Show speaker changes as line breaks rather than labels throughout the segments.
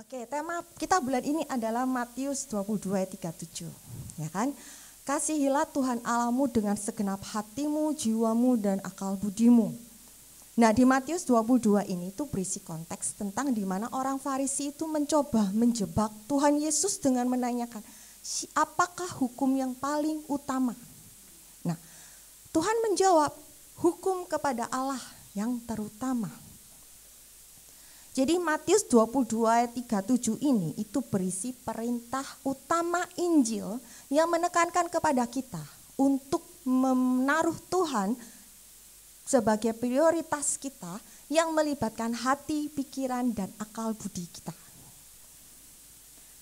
Oke, tema kita bulan ini adalah Matius 22 ayat 37. Ya kan? Kasihilah Tuhan Allahmu dengan segenap hatimu, jiwamu, dan akal budimu. Nah, di Matius 22 ini itu berisi konteks tentang di mana orang Farisi itu mencoba menjebak Tuhan Yesus dengan menanyakan, apakah hukum yang paling utama? Nah, Tuhan menjawab, hukum kepada Allah yang terutama. Jadi Matius 22 ayat 37 ini itu berisi perintah utama Injil yang menekankan kepada kita untuk menaruh Tuhan sebagai prioritas kita yang melibatkan hati, pikiran, dan akal budi kita.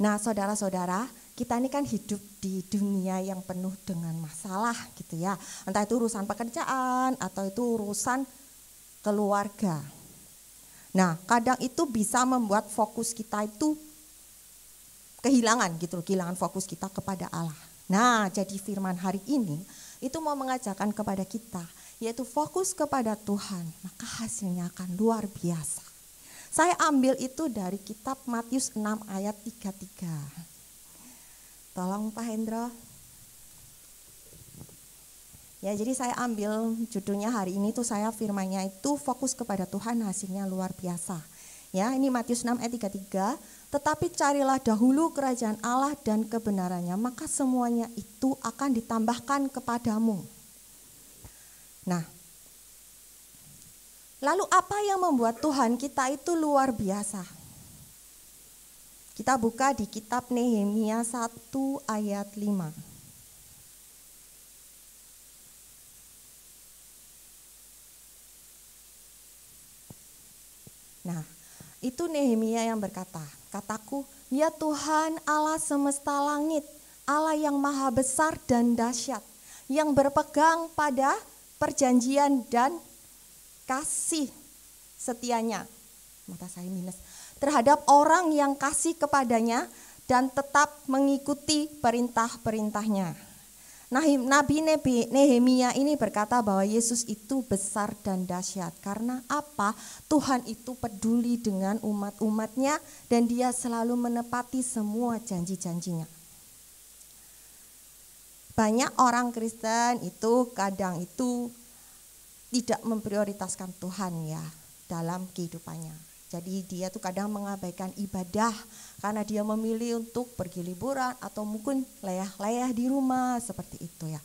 Nah, saudara-saudara, kita ini kan hidup di dunia yang penuh dengan masalah gitu ya. Entah itu urusan pekerjaan atau itu urusan keluarga. Nah, kadang itu bisa membuat fokus kita itu kehilangan gitu, kehilangan fokus kita kepada Allah. Nah, jadi firman hari ini itu mau mengajarkan kepada kita, yaitu fokus kepada Tuhan, maka hasilnya akan luar biasa. Saya ambil itu dari kitab Matius 6 ayat 33. Tolong Pak Hendro. Ya, jadi saya ambil judulnya hari ini tuh saya firmannya itu fokus kepada Tuhan, hasilnya luar biasa. Ya, ini Matius 6 ayat 33, tetapi carilah dahulu kerajaan Allah dan kebenarannya, maka semuanya itu akan ditambahkan kepadamu. Nah, lalu apa yang membuat Tuhan kita itu luar biasa? Kita buka di kitab Nehemia 1 ayat 5. Nah, itu Nehemia yang berkata, kataku, ya Tuhan Allah semesta langit, Allah yang maha besar dan dahsyat, yang berpegang pada perjanjian dan kasih setianya, mata saya minus, terhadap orang yang kasih kepadanya dan tetap mengikuti perintah-perintahnya. Nah, Nabi Nehemia ini berkata bahwa Yesus itu besar dan dahsyat. Karena apa? Tuhan itu peduli dengan umat-umatnya dan dia selalu menepati semua janji-janjinya. Banyak orang Kristen itu kadang itu tidak memprioritaskan Tuhan ya dalam kehidupannya. Jadi dia tuh kadang mengabaikan ibadah karena dia memilih untuk pergi liburan atau mungkin leyah-leyah di rumah seperti itu ya.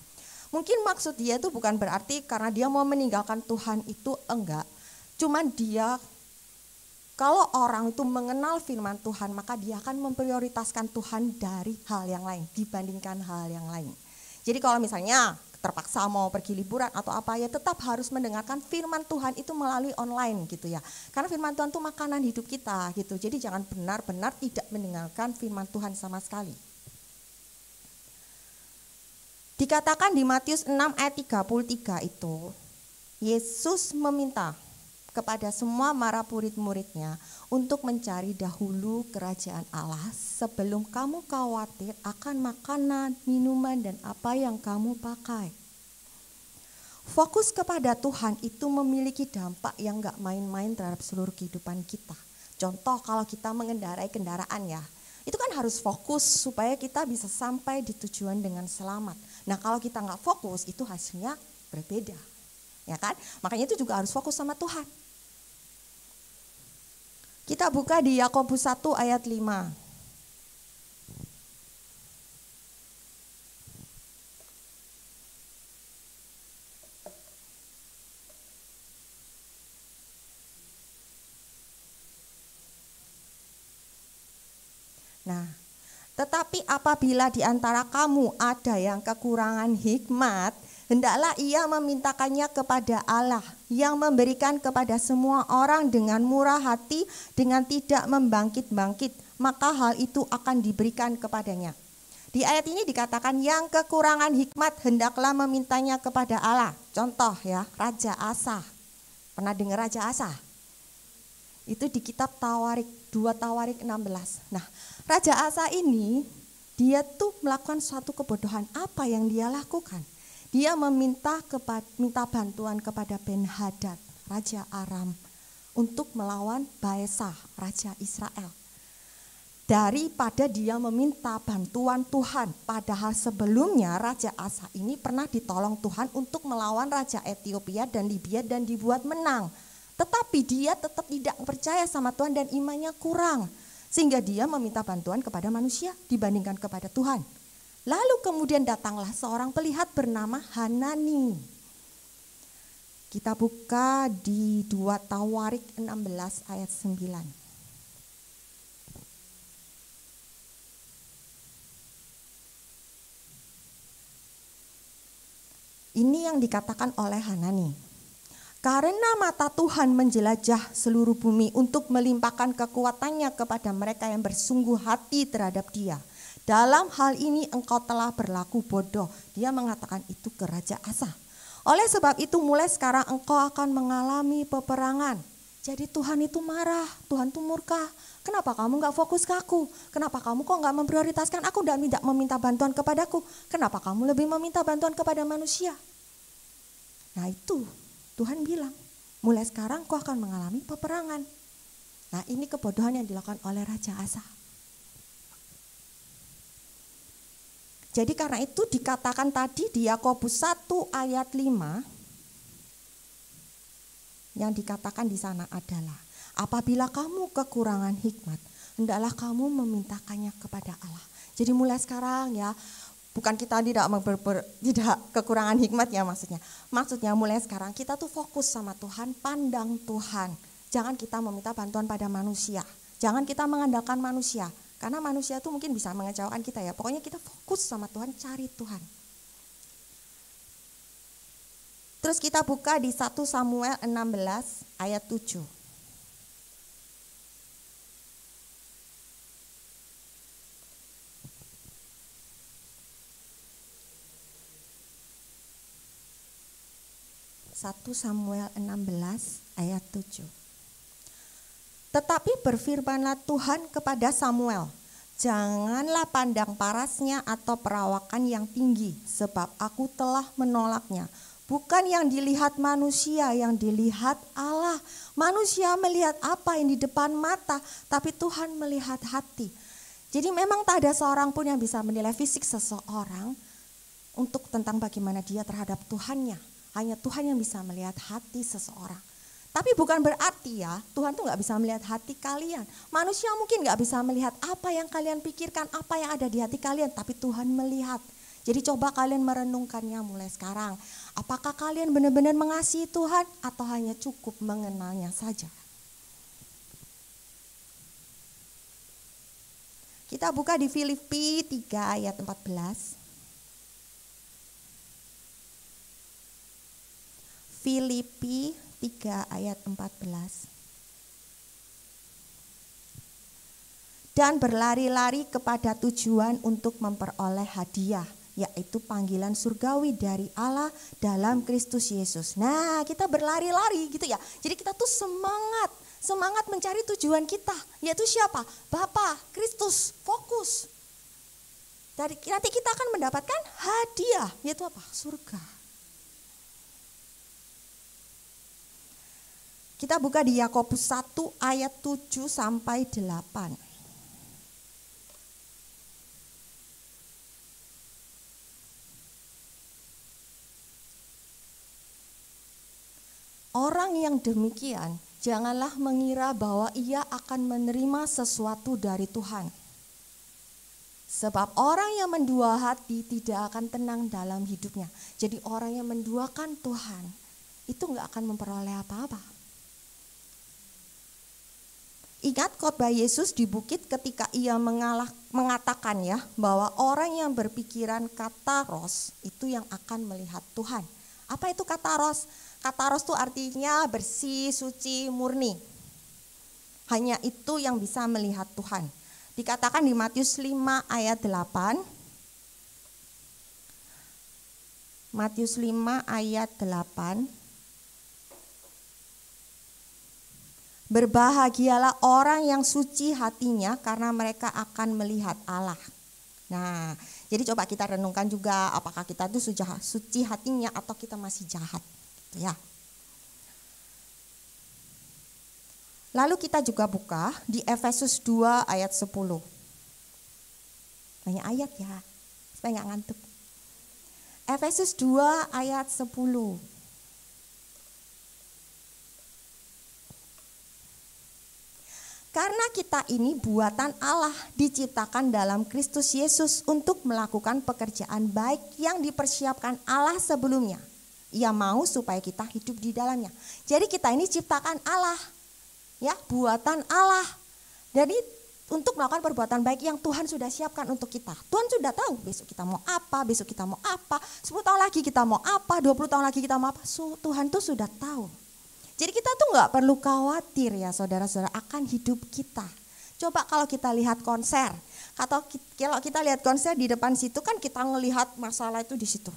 Mungkin maksud dia itu bukan berarti karena dia mau meninggalkan Tuhan itu, enggak. Cuman dia, kalau orang itu mengenal firman Tuhan maka dia akan memprioritaskan Tuhan dari hal yang lain dibandingkan hal yang lain. Jadi kalau misalnya terpaksa mau pergi liburan atau apa ya tetap harus mendengarkan firman Tuhan itu melalui online gitu ya. Karena firman Tuhan itu makanan hidup kita gitu. Jadi jangan benar-benar tidak mendengarkan firman Tuhan sama sekali. Dikatakan di Matius 6 ayat 33 itu, Yesus meminta kepada semua para murid-muridnya untuk mencari dahulu kerajaan Allah sebelum kamu khawatir akan makanan, minuman, dan apa yang kamu pakai. Fokus kepada Tuhan itu memiliki dampak yang gak main-main terhadap seluruh kehidupan kita. Contoh kalau kita mengendarai kendaraan ya, itu kan harus fokus supaya kita bisa sampai di tujuan dengan selamat. Nah kalau kita gak fokus itu hasilnya berbeda. Ya kan? Makanya itu juga harus fokus sama Tuhan. Kita buka di Yakobus 1 ayat 5. Nah, tetapi apabila di antara kamu ada yang kekurangan hikmat, hendaklah ia memintakannya kepada Allah yang memberikan kepada semua orang dengan murah hati, dengan tidak membangkit-bangkit, maka hal itu akan diberikan kepadanya. Di ayat ini dikatakan yang kekurangan hikmat hendaklah memintanya kepada Allah. Contoh ya, Raja Asa. Pernah dengar Raja Asa? Itu di kitab Tawarik, 2 Tawarik 16. Nah, Raja Asa ini dia tuh melakukan suatu kebodohan. Apa yang dia lakukan? Dia minta bantuan kepada Ben-Hadad, Raja Aram, untuk melawan Baesa, Raja Israel. daripada dia meminta bantuan Tuhan. Padahal sebelumnya Raja Asa ini pernah ditolong Tuhan untuk melawan Raja Ethiopia dan Libya dan dibuat menang. Tetapi dia tetap tidak percaya sama Tuhan dan imannya kurang. Sehingga dia meminta bantuan kepada manusia dibandingkan kepada Tuhan. Lalu kemudian datanglah seorang pelihat bernama Hanani. Kita buka di 2 Tawarik 16 ayat 9. Ini yang dikatakan oleh Hanani. Karena mata Tuhan menjelajah seluruh bumi untuk melimpahkan kekuatannya kepada mereka yang bersungguh hati terhadap dia. Dalam hal ini engkau telah berlaku bodoh. Dia mengatakan itu ke Raja Asa. Oleh sebab itu mulai sekarang engkau akan mengalami peperangan. Jadi Tuhan itu marah, Tuhan itu murka. Kenapa kamu gak fokus ke aku? Kenapa kamu kok gak memprioritaskan aku dan tidak meminta bantuan kepadaku? Kenapa kamu lebih meminta bantuan kepada manusia? Nah itu Tuhan bilang, mulai sekarang kau akan mengalami peperangan. Nah ini kebodohan yang dilakukan oleh Raja Asa. Jadi karena itu dikatakan tadi di Yakobus 1 ayat 5, yang dikatakan di sana adalah, apabila kamu kekurangan hikmat, hendaklah kamu memintakannya kepada Allah. Jadi mulai sekarang ya, bukan kita tidak kekurangan hikmat ya maksudnya. Maksudnya mulai sekarang kita tuh fokus sama Tuhan, pandang Tuhan. Jangan kita meminta bantuan pada manusia. Jangan kita mengandalkan manusia. Karena manusia tuh mungkin bisa mengecewakan kita ya. Pokoknya kita fokus sama Tuhan, cari Tuhan. Terus kita buka di 1 Samuel 16 ayat 7. Satu Samuel 16 ayat 7. Tetapi berfirmanlah Tuhan kepada Samuel, janganlah pandang parasnya atau perawakan yang tinggi, sebab aku telah menolaknya. Bukan yang dilihat manusia, yang dilihat Allah. Manusia melihat apa yang di depan mata, tapi Tuhan melihat hati. Jadi memang tak ada seorang pun yang bisa menilai fisik seseorang untuk tentang bagaimana dia terhadap Tuhannya. Hanya Tuhan yang bisa melihat hati seseorang. Tapi bukan berarti ya Tuhan tuh gak bisa melihat hati kalian. Manusia mungkin gak bisa melihat apa yang kalian pikirkan, apa yang ada di hati kalian. Tapi Tuhan melihat. Jadi coba kalian merenungkannya mulai sekarang. Apakah kalian benar-benar mengasihi Tuhan atau hanya cukup mengenalnya saja? Kita buka di Filipi 3 ayat 14. Filipi 3 ayat 14. Dan berlari-lari kepada tujuan untuk memperoleh hadiah, yaitu panggilan surgawi dari Allah dalam Kristus Yesus. Nah, kita berlari-lari gitu ya. Jadi kita tuh semangat mencari tujuan kita, yaitu siapa? Bapa, Kristus, fokus. Nanti kita akan mendapatkan hadiah, yaitu apa? Surga. Kita buka di Yakobus 1 ayat 7 sampai 8. Orang yang demikian, janganlah mengira bahwa ia akan menerima sesuatu dari Tuhan. Sebab orang yang mendua hati tidak akan tenang dalam hidupnya. Jadi orang yang menduakan Tuhan, itu gak akan memperoleh apa-apa. Ingat khotbah Yesus di bukit ketika ia mengatakan ya bahwa orang yang berpikiran kataros itu yang akan melihat Tuhan. Apa itu kataros? Kataros itu artinya bersih, suci, murni. Hanya itu yang bisa melihat Tuhan. Dikatakan di Matius 5 ayat 8. Matius 5 ayat 8. Berbahagialah orang yang suci hatinya karena mereka akan melihat Allah. Nah, jadi coba kita renungkan juga apakah kita itu suci hatinya atau kita masih jahat. Gitu ya. Lalu kita juga buka di Efesus 2 ayat 10. Banyak ayat ya, supaya nggak ngantuk. Efesus 2 ayat 10. Karena kita ini buatan Allah, diciptakan dalam Kristus Yesus untuk melakukan pekerjaan baik yang dipersiapkan Allah sebelumnya. Ia mau supaya kita hidup di dalamnya. Jadi kita ini ciptakan Allah, ya, buatan Allah. Jadi untuk melakukan perbuatan baik yang Tuhan sudah siapkan untuk kita. Tuhan sudah tahu besok kita mau apa, besok kita mau apa, 10 tahun lagi kita mau apa, 20 tahun lagi kita mau apa. Tuhan tuh sudah tahu. Jadi kita tuh gak perlu khawatir ya saudara-saudara akan hidup kita. Coba kalau kita lihat konser, kalau kita lihat konser di depan situ kan kita ngelihat masalah itu di situ.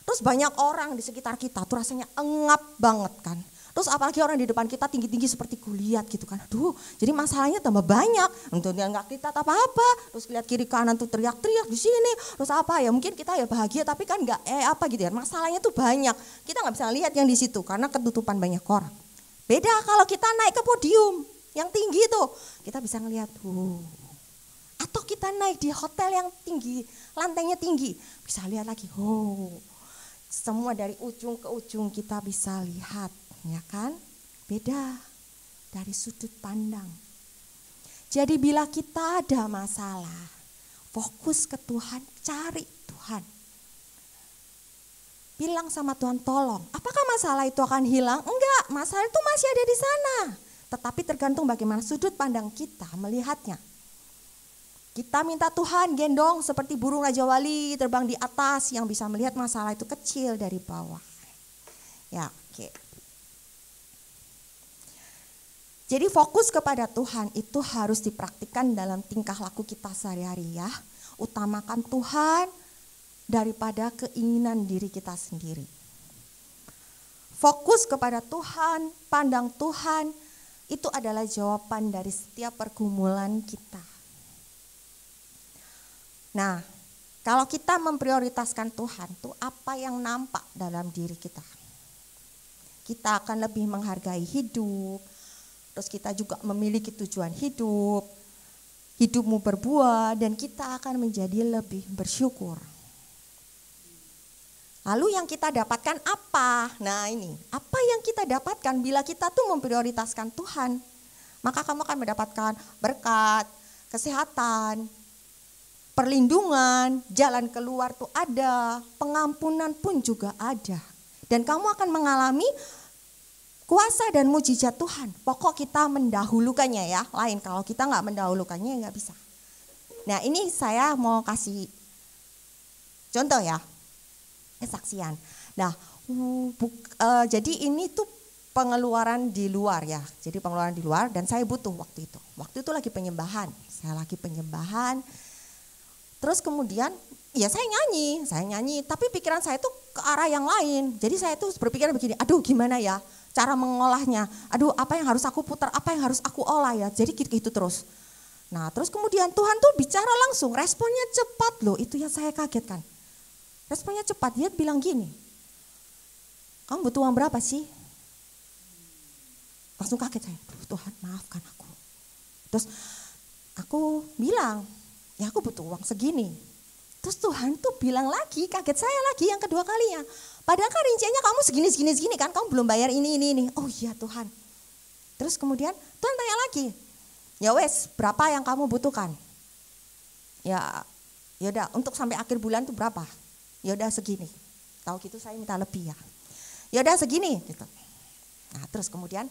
Terus banyak orang di sekitar kita tuh rasanya engap banget kan. Terus apalagi orang di depan kita tinggi-tinggi seperti Goliat gitu kan. Aduh, jadi masalahnya tambah banyak. Untuk dia nggak kita apa-apa. Terus lihat kiri kanan tuh teriak-teriak di sini. Terus apa ya? Mungkin kita ya bahagia tapi kan nggak apa gitu ya. Masalahnya tuh banyak. Kita nggak bisa lihat yang di situ karena ketutupan banyak orang. Beda kalau kita naik ke podium yang tinggi tuh, kita bisa ngelihat. Atau kita naik di hotel yang tinggi, lantainya tinggi, bisa lihat lagi. Semua dari ujung ke ujung kita bisa lihat. Ya kan? Beda dari sudut pandang. Jadi bila kita ada masalah, fokus ke Tuhan, cari Tuhan. Bilang sama Tuhan, tolong. Apakah masalah itu akan hilang? Enggak, masalah itu masih ada di sana. Tetapi tergantung bagaimana sudut pandang kita melihatnya. Kita minta Tuhan gendong seperti burung Raja Wali terbang di atas yang bisa melihat masalah itu kecil dari bawah. Ya, oke. Jadi fokus kepada Tuhan itu harus dipraktikkan dalam tingkah laku kita sehari-hari ya. Utamakan Tuhan daripada keinginan diri kita sendiri. Fokus kepada Tuhan, pandang Tuhan, itu adalah jawaban dari setiap pergumulan kita. Nah, kalau kita memprioritaskan Tuhan, tuh apa yang nampak dalam diri kita? Kita akan lebih menghargai hidup. Terus kita juga memiliki tujuan hidup, hidupmu berbuah dan kita akan menjadi lebih bersyukur. Lalu yang kita dapatkan apa? Nah ini, apa yang kita dapatkan bila kita tuh memprioritaskan Tuhan? Maka kamu akan mendapatkan berkat, kesehatan, perlindungan, jalan keluar tuh ada, pengampunan pun juga ada. Dan kamu akan mengalami kuasa dan mujizat Tuhan. Pokok kita mendahulukannya ya. Lain kalau kita nggak mendahulukannya nggak bisa. Nah ini saya mau kasih contoh ya. Kesaksian. Nah jadi ini tuh pengeluaran di luar ya. Jadi pengeluaran di luar dan saya butuh waktu itu. Waktu itu lagi penyembahan. Saya lagi penyembahan. Terus kemudian ya saya nyanyi. Tapi pikiran saya tuh ke arah yang lain. Jadi saya tuh berpikir begini. Aduh gimana ya cara mengolahnya, aduh apa yang harus aku putar, apa yang harus aku olah ya, jadi gitu terus. Nah terus kemudian Tuhan tuh bicara langsung, responnya cepat loh, itu yang saya kagetkan. Responnya cepat, dia bilang gini, kamu butuh uang berapa sih? Langsung kaget saya, Tuhan maafkan aku. Terus aku bilang, ya aku butuh uang segini. Terus Tuhan tuh bilang lagi, kaget saya lagi yang kedua kalinya. Padahal kan rinciannya kamu segini kan, kamu belum bayar ini. Oh iya Tuhan. Terus kemudian Tuhan tanya lagi, ya wes berapa yang kamu butuhkan? Ya udah untuk sampai akhir bulan tuh berapa? Ya udah segini. Tahu gitu saya minta lebih ya. Ya udah segini gitu. Nah terus kemudian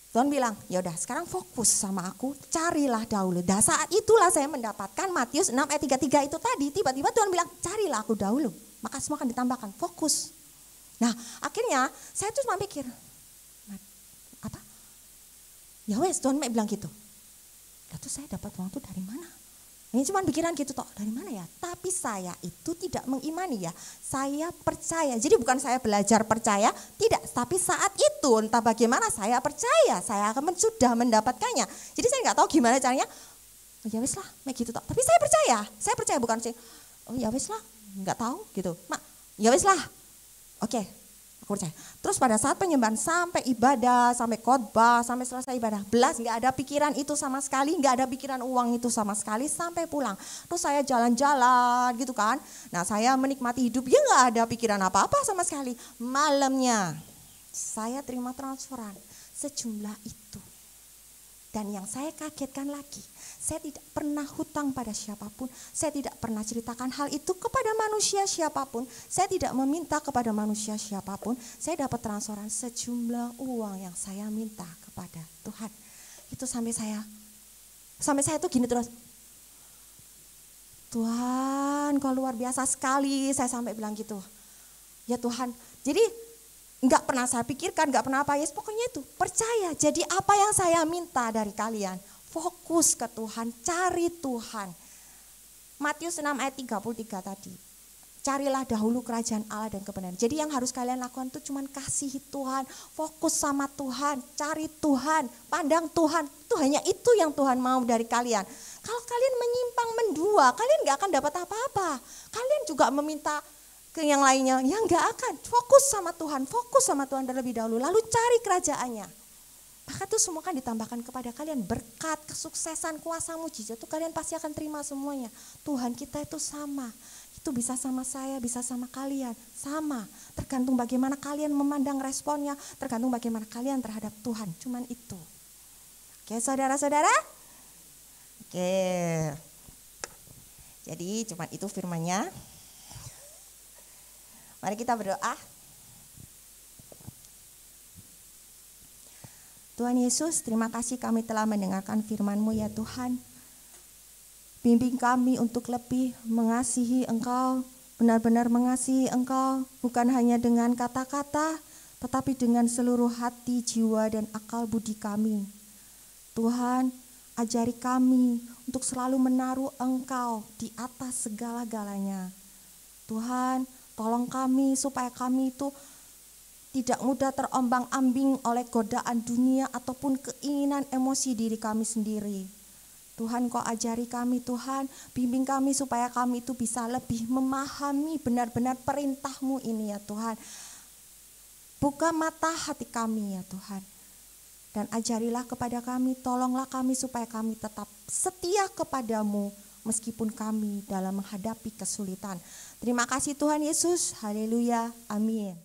Tuhan bilang, ya udah sekarang fokus sama aku, carilah dahulu. Dan saat itulah saya mendapatkan Matius 6 ayat 33 itu tadi. Tiba-tiba Tuhan bilang, carilah aku dahulu. Maka semua akan ditambahkan, fokus. Nah akhirnya saya tuh cuma pikir, apa? Ya wes Tuhan bilang gitu. Lalu saya dapat uang itu dari mana? Ini cuma pikiran gitu toh, dari mana ya? Tapi saya itu tidak mengimani ya, saya percaya. Jadi bukan saya belajar percaya, tidak. Tapi saat itu entah bagaimana saya percaya, saya akan sudah mendapatkannya. Jadi saya nggak tahu gimana caranya. Oh ya wes lah, kayak gitu toh. Tapi saya percaya bukan sih. Oh ya wes lah, nggak tahu gitu. Ya wes lah, oke. percaya. Terus pada saat penyembahan sampai ibadah, sampai khotbah, sampai selesai ibadah, belas nggak ada pikiran itu sama sekali, nggak ada pikiran uang itu sama sekali sampai pulang. Terus saya jalan-jalan gitu kan. Nah saya menikmati hidup, ya nggak ada pikiran apa-apa sama sekali. Malamnya saya terima transferan sejumlah itu. Dan yang saya kagetkan lagi, saya tidak pernah hutang pada siapapun, saya tidak pernah ceritakan hal itu kepada manusia siapapun, saya tidak meminta kepada manusia siapapun, saya dapat transferan sejumlah uang yang saya minta kepada Tuhan. Itu sampai saya tuh gini terus, Tuhan kau luar biasa sekali, saya sampai bilang gitu. Ya Tuhan, jadi nggak pernah saya pikirkan, nggak pernah apa, ya pokoknya itu percaya. Jadi apa yang saya minta dari kalian, fokus ke Tuhan, cari Tuhan. Matius 6 ayat 33 tadi, carilah dahulu kerajaan Allah dan kebenaran. Jadi yang harus kalian lakukan itu cuma kasihi Tuhan, fokus sama Tuhan, cari Tuhan, pandang Tuhan. Itu hanya itu yang Tuhan mau dari kalian. Kalau kalian menyimpang mendua, kalian nggak akan dapat apa-apa. Kalian juga meminta ke yang lainnya, ya nggak akan. Fokus sama Tuhan terlebih dahulu, lalu cari kerajaannya. Maka itu semua kan ditambahkan kepada kalian, berkat, kesuksesan, kuasa, mujizat itu kalian pasti akan terima semuanya. Tuhan kita itu sama, itu bisa sama saya, bisa sama kalian, sama. Tergantung bagaimana kalian memandang responnya, tergantung bagaimana kalian terhadap Tuhan, cuman itu. Oke saudara-saudara? Oke, jadi cuman itu firman-Nya. Mari kita berdoa. Tuhan Yesus, terima kasih kami telah mendengarkan firman-Mu ya Tuhan. Bimbing kami untuk lebih mengasihi Engkau, benar-benar mengasihi Engkau, bukan hanya dengan kata-kata, tetapi dengan seluruh hati, jiwa, dan akal budi kami. Tuhan, ajari kami untuk selalu menaruh Engkau di atas segala-galanya. Tuhan, tolong kami supaya kami itu tidak mudah terombang-ambing oleh godaan dunia ataupun keinginan emosi diri kami sendiri. Tuhan, Kau ajari kami Tuhan, bimbing kami supaya kami itu bisa lebih memahami benar-benar perintah-Mu ini ya Tuhan. Buka mata hati kami ya Tuhan. Dan ajarilah kepada kami, tolonglah kami supaya kami tetap setia kepadamu meskipun kami dalam menghadapi kesulitan. Terima kasih Tuhan Yesus, haleluya, amin.